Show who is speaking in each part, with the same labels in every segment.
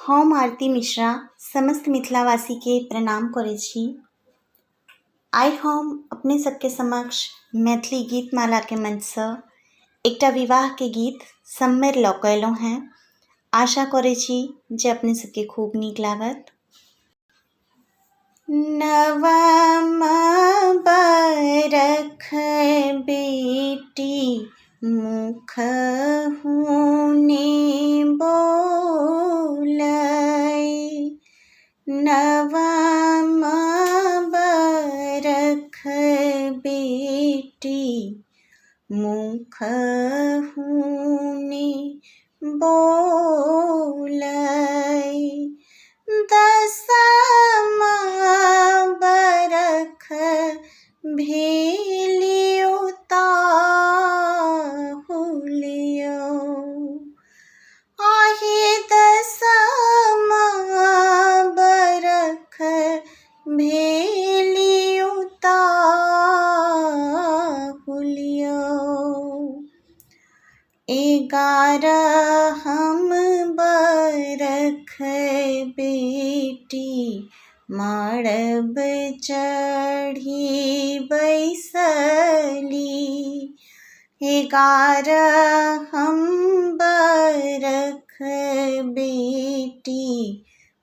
Speaker 1: हम आरती मिश्रा समस्त मिथिलावासी के प्रणाम करै छी। आइ हम अपने सबके समक्ष मैथिली गीतमाला के मंच सँ एकटा विवाह के गीत सम्मरि लऽ कऽ अयलहुँ हेँ। आशा करै छी जे अपने सबके खूब नीक लागत। नवम बरख बेटी मुखहुने बोलै, नवम बरख बेटी मुखहुने बोलै, दसम बरख भेलियौ ताहुलियौ, आहे दसम बरख भेलियौ ताहुलियौ, एगारहम बरख बेटी मड़ब चढ़ी बैसली, एगारहम बरख बेटी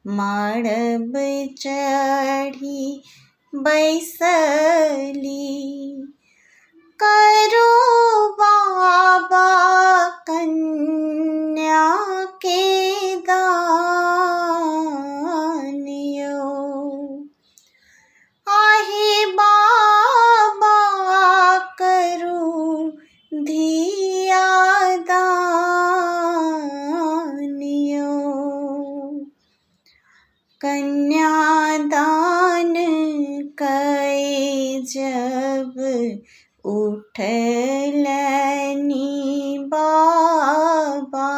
Speaker 1: मड़ब चढ़ी बैसली, करो बाबा कन्या के दान यौ, आहे बाबा करू धिया दान यौ, कन्यादान कै जब उठलनि बाबा,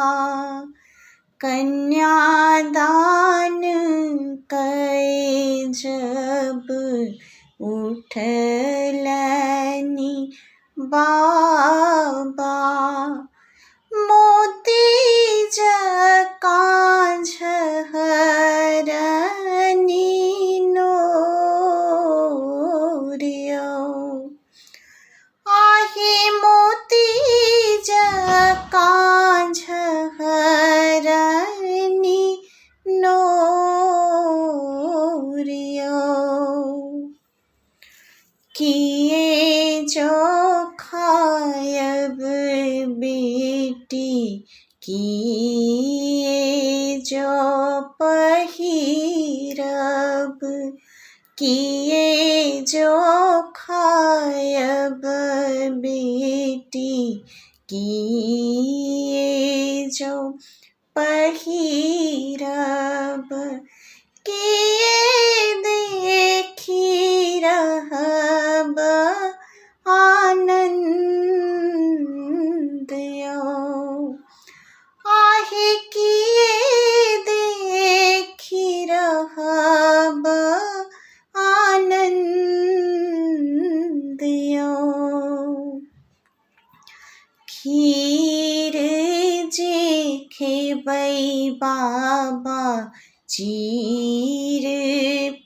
Speaker 1: कन्यादान कै जब उठलनि बाबा, मोती जकाँ झहरनि नोर यौ, आहे मोती जकाँ झहरनि नोर यौ, किए जो खायब बेटी किए जो पहिरब, किए जो खायब बेटी किए जो पहिरब, किए देखी रहब आनन्द यौ, आहे किए देखी रहब आनन्द यौ, खीर जे खेबै बाबा चीर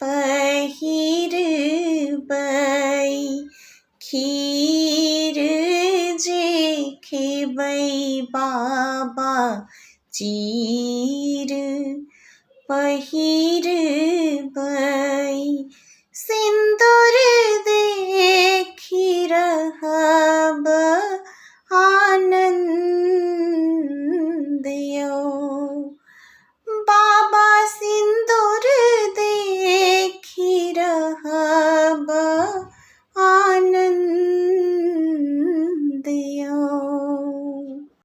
Speaker 1: पहिरबै, खीर जे खेबै बाबा चीर पहिरबै, सिन्दूर